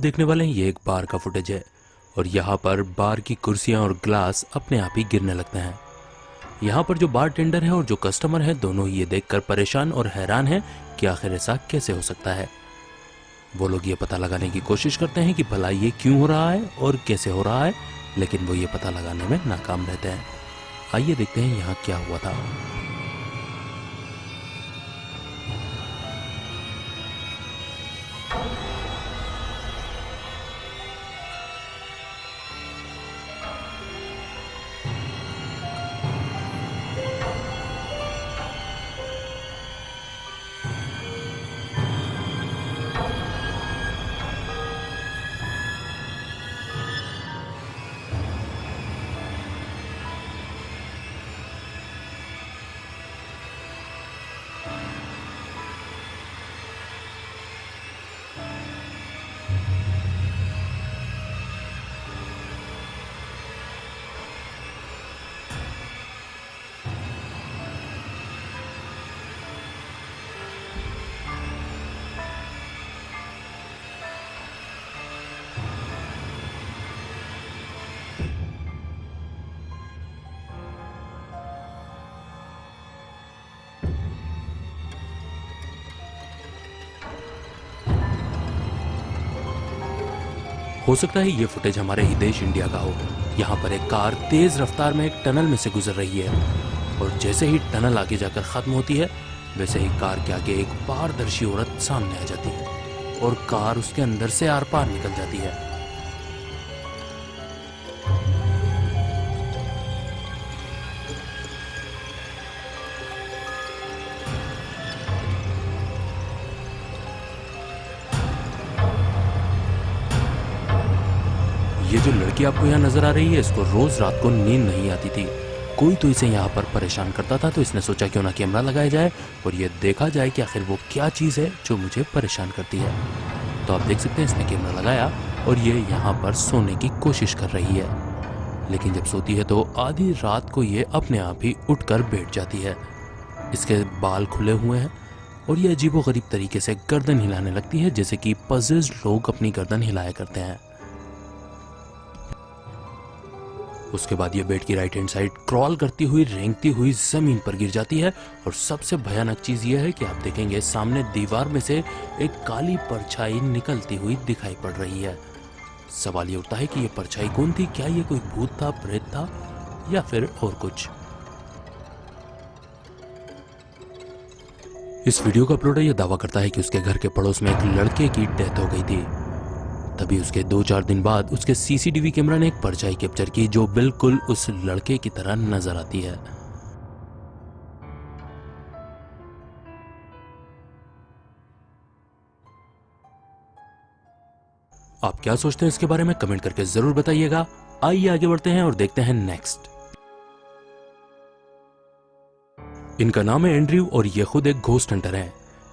देखने वाले हैं ये एक बार का फुटेज है और यहाँ पर बार की कुर्सियाँ और ग्लास अपने आप ही गिरने लगते हैं। यहाँ पर जो बार टेंडर है और जो कस्टमर है दोनों ये देखकर परेशान और हैरान हैं कि आखिर ऐसा कैसे हो सकता है। वो लोग ये पता लगाने की कोशिश करते हैं कि भला ये क्यों हो रहा है और कैसे हो रहा है, लेकिन वो ये पता लगाने में नाकाम रहते हैं। आइए देखते हैं यहाँ क्या हुआ था। हो सकता है ये फुटेज हमारे ही देश इंडिया का हो। यहाँ पर एक कार तेज रफ्तार में एक टनल में से गुजर रही है और जैसे ही टनल आगे जाकर खत्म होती है वैसे ही कार के आगे एक पारदर्शी औरत सामने आ जाती है और कार उसके अंदर से आर पार निकल जाती है। ये जो लड़की आपको यहाँ नजर आ रही है इसको रोज रात को नींद नहीं आती थी। कोई तो इसे यहाँ पर परेशान करता था तो इसने सोचा क्यों ना कैमरा लगाया जाए और ये देखा जाए कि आखिर वो क्या चीज़ है जो मुझे परेशान करती है। तो आप देख सकते हैं इसने कैमरा लगाया और ये यहाँ पर सोने की कोशिश कर रही है, लेकिन जब सोती है तो आधी रात को ये अपने आप ही उठकर बैठ जाती है। इसके बाल खुले हुए हैं और ये अजीबोगरीब तरीके से गर्दन हिलाने लगती है जैसे कि पज़ल्ड लोग अपनी गर्दन हिलाया करते हैं। उसके बाद ये बेड की राइट हैंड साइड क्रॉल करती हुई रेंगती हुई जमीन पर गिर जाती है और सबसे भयानक चीज ये है कि आप देखेंगे सामने दीवार में से एक काली परछाई निकलती हुई दिखाई पड़ रही है। सवाल ये उठता है कि ये परछाई कौन थी? क्या ये कोई भूत था, प्रेत था या फिर और कुछ? इस वीडियो का अपलोडर यह दावा करता है कि उसके घर के पड़ोस में एक लड़के की डेथ हो गई थी। तभी उसके 2-4 दिन बाद उसके सीसीटीवी कैमरा ने एक परछाई कैप्चर की जो बिल्कुल उस लड़के की तरह नजर आती है। आप क्या सोचते हैं इसके बारे में कमेंट करके जरूर बताइएगा। आइए आगे बढ़ते हैं और देखते हैं नेक्स्ट। इनका नाम है एंड्रयू और ये खुद एक घोस्ट हंटर हैं।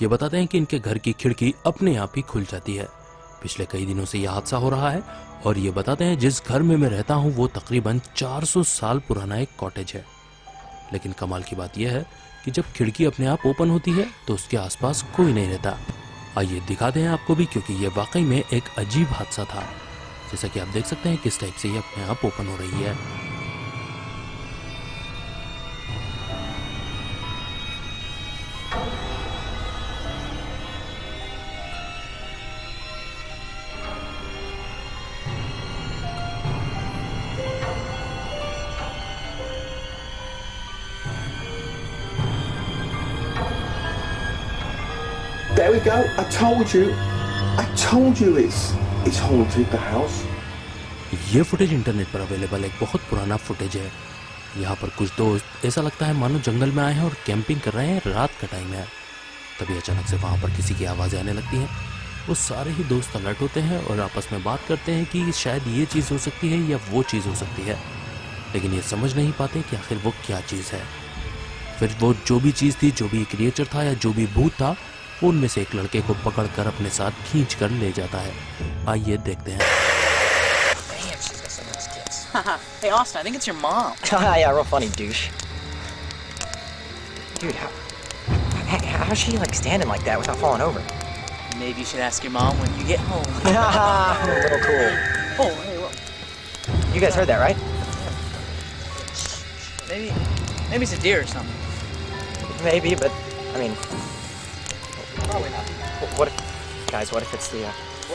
ये बताते हैं कि इनके घर की खिड़की अपने आप ही खुल जाती है। पिछले कई दिनों से यह हादसा हो रहा है और ये बताते हैं जिस घर में मैं रहता हूं वो तकरीबन 400 साल पुराना एक कॉटेज है। लेकिन कमाल की बात यह है कि जब खिड़की अपने आप ओपन होती है तो उसके आसपास कोई नहीं रहता। आइए दिखाते हैं आपको भी, क्योंकि ये वाकई में एक अजीब हादसा था। जैसा कि आप देख सकते हैं किस टाइप से ये अपने आप ओपन हो रही है। There we go. I told you it's haunted the house. ये फुटेज इंटरनेट पर अवेलेबल एक बहुत पुराना फुटेज है। यहाँ पर कुछ दोस्त ऐसा लगता है मानो जंगल में आए हैं और कैंपिंग कर रहे हैं, रात का टाइम है। तभी अचानक से वहाँ पर किसी की आवाज़ें आने लगती हैं। वो सारे ही दोस्त अलर्ट होते हैं और आपस में बात करते हैं कि शायद ये चीज़ हो सकती है या वो चीज़ हो सकती है, लेकिन ये समझ नहीं पाते कि आखिर वो क्या चीज़ है। फिर वो जो भी चीज़ थी, जो भी क्रिएचर था या जो भी भूत था, वो उनमें से एक लड़के को पकड़कर अपने साथ खींच कर ले जाता है। आइए देखते हैं। Hey Austin, I think it's your mom. Yeah, real funny, douche. Dude, how's she like standing like that without falling over? Maybe you should ask your mom when you get home. A little cool. Oh, hey, well, You guys heard that, right? maybe it's a deer or something. Maybe, but I mean, Probably not. what if, guys? What if it's the?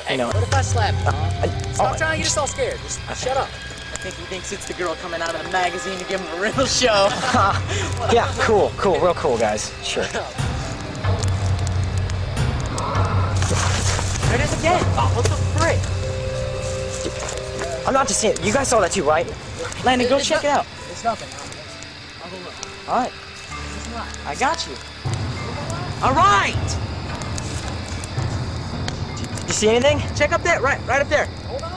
Hey, know- what if I slap you, huh? Stop oh, trying to get us all scared. Just shut up. I think he thinks it's the girl coming out of the magazine to give him a real show. Yeah, cool, real cool, guys. Sure. There it is again. Oh, what the frick? I'm not just saying. You guys saw that too, right? Landon, go It's check it not- out. It's nothing. I'll go look. All right. I got you. All right. Did you see anything? Check up there. Right up there. Hold on.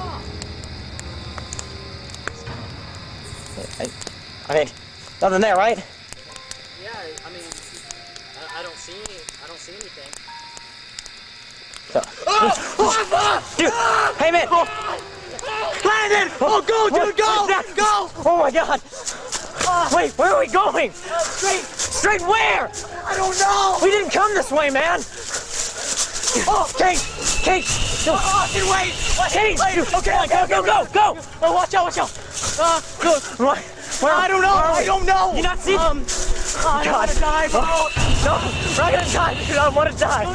I mean, nothing there, right? Yeah, I mean, I don't see anything. So, dude, hey man! Landon! Oh, go, dude, go! Go! Oh my God! Wait, where are we going? Straight where? I don't know! We didn't come this way, man. Oh, Kate! Wait! Kate! Okay, go! Oh, watch out! Good. Where? I don't know! I don't know! You not see? I don't want to die, bro! No, we're not gonna die, dude. I don't want to die.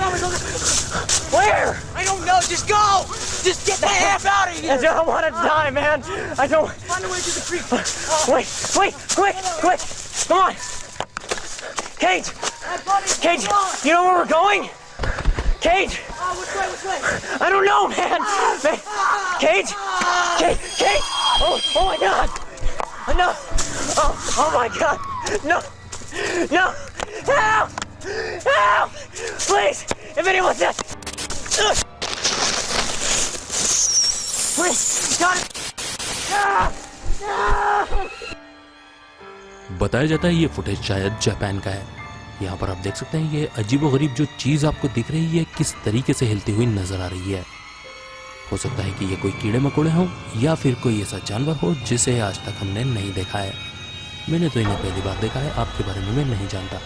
Where? I don't know! Just go! Just get the F out of I here! don't want to die, man. I don't. Find a way to the creek! Wait, quick! Come on! Kate! Kate, you know where we're going? Kate! Which way? I don't know, man! Kate! Oh my God! No! Oh my God! No! Help! Please! If anyone's there! Please! God! बताया जाता है ये footage शायद Japan का है। यहाँ पर आप देख सकते हैं ये अजीबोगरीब जो चीज़ आपको दिख रही है किस तरीके से हिलती हुई नजर आ रही है। हो सकता है कि ये कोई कीड़े मकोड़े हों या फिर कोई ऐसा जानवर हो जिसे आज तक हमने नहीं देखा है। मैंने तो इन्हें पहली बार देखा है, आपके बारे में मैं नहीं जानता।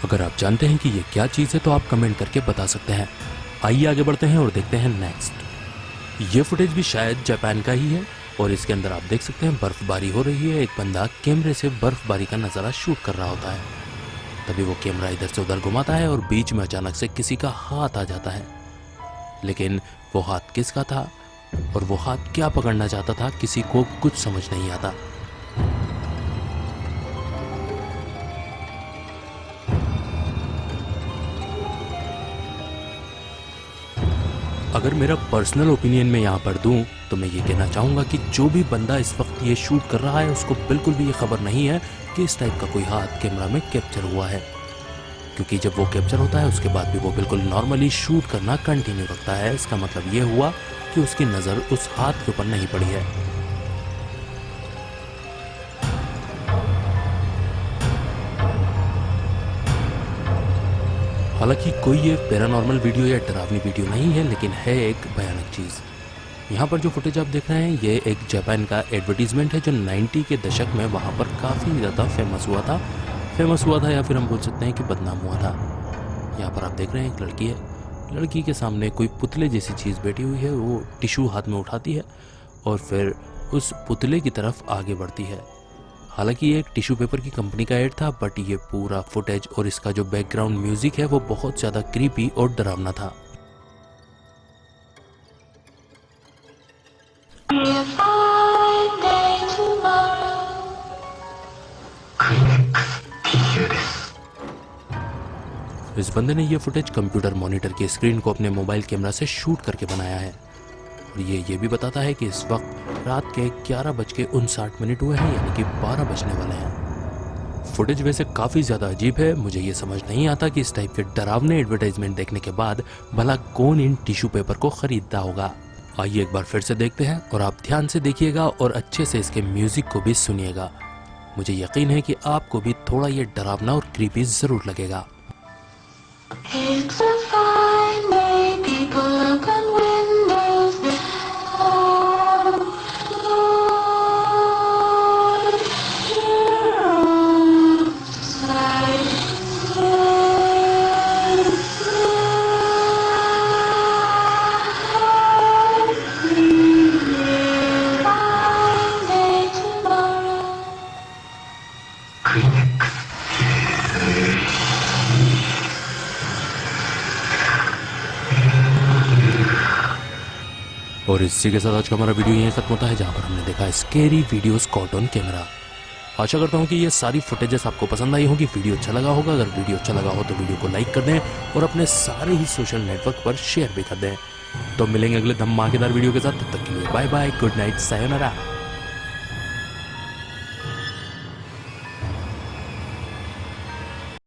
अगर आप जानते हैं कि ये क्या चीज़ है तो आप कमेंट करके बता सकते हैं। आइए आगे बढ़ते हैं और देखते हैं नेक्स्ट। ये फुटेज भी शायद जापान का ही है और इसके अंदर आप देख सकते हैं बर्फबारी हो रही है। एक बंदा कैमरे से बर्फबारी का नज़ारा शूट कर रहा होता है। तभी वो कैमरा इधर से उधर घुमाता है और बीच में अचानक से किसी का हाथ आ जाता है। लेकिन वो हाथ किसका था और वो हाथ क्या पकड़ना चाहता था किसी को कुछ समझ नहीं आता। अगर मेरा पर्सनल ओपिनियन में यहाँ पर दूं तो मैं ये कहना चाहूँगा कि जो भी बंदा इस वक्त ये शूट कर रहा है उसको बिल्कुल भी ये खबर नहीं है कि इस टाइप का कोई हाथ कैमरा में कैप्चर हुआ है, क्योंकि जब वो कैप्चर होता है उसके बाद भी वो बिल्कुल नॉर्मली शूट करना कंटिन्यू रखता है। इसका मतलब ये हुआ कि उसकी नज़र उस हाथ के ऊपर नहीं पड़ी है। हालांकि कोई ये पैरानॉर्मल वीडियो या डरावनी वीडियो नहीं है, लेकिन है एक भयानक चीज़। यहाँ पर जो फुटेज आप देख रहे हैं ये एक जापान का एडवर्टीजमेंट है जो 90 के दशक में वहाँ पर काफ़ी ज़्यादा फेमस हुआ था या फिर हम बोल सकते हैं कि बदनाम हुआ था। यहाँ पर आप देख रहे हैं एक लड़की है, लड़की के सामने कोई पुतले जैसी चीज़ बैठी हुई है। वो टिश्यू हाथ में उठाती है और फिर उस पुतले की तरफ आगे बढ़ती है। हालांकि ये एक टिश्यू पेपर की कंपनी का ऐड था, बट ये पूरा फुटेज और इसका जो बैकग्राउंड म्यूजिक है वो बहुत ज़्यादा क्रीपी और डरावना था। इस बंदे ने ये फुटेज कंप्यूटर मॉनिटर की स्क्रीन को अपने मोबाइल कैमरा से शूट करके बनाया है और ये भी बताता है कि इस वक्त रात के 11:59 हुए हैं, यानी कि 12 बजने वाले हैं। फुटेज वैसे काफ़ी ज़्यादा अजीब है। मुझे ये समझ नहीं आता कि इस टाइप के डरावने एडवर्टाइजमेंट देखने के बाद भला कौन इन टिश्यू पेपर को खरीदता होगा। आइए एक बार फिर से देखते हैं और आप ध्यान से देखिएगा और अच्छे से इसके म्यूजिक को भी सुनिएगा। मुझे यकीन है कि आपको भी थोड़ा ये डरावना और क्रीपी ज़रूर लगेगा। It's a fine day, people open windows. Oh, Lord, fine day tomorrow. और इसी के साथ आज का हमारा वीडियो यहीं खत्म होता है, जहां पर हमने देखा scary videos caught on camera. आशा करता हूं कि ये सारी फुटेजेस आपको पसंद आई होगी, वीडियो अच्छा लगा होगा। अगर वीडियो अच्छा लगा हो तो वीडियो को लाइक कर दें और अपने सारे ही सोशल नेटवर्क पर शेयर भी कर दें। तो मिलेंगे अगले धमाकेदार वीडियो के साथ, तब तक के लिए bye bye, good night, sayonara.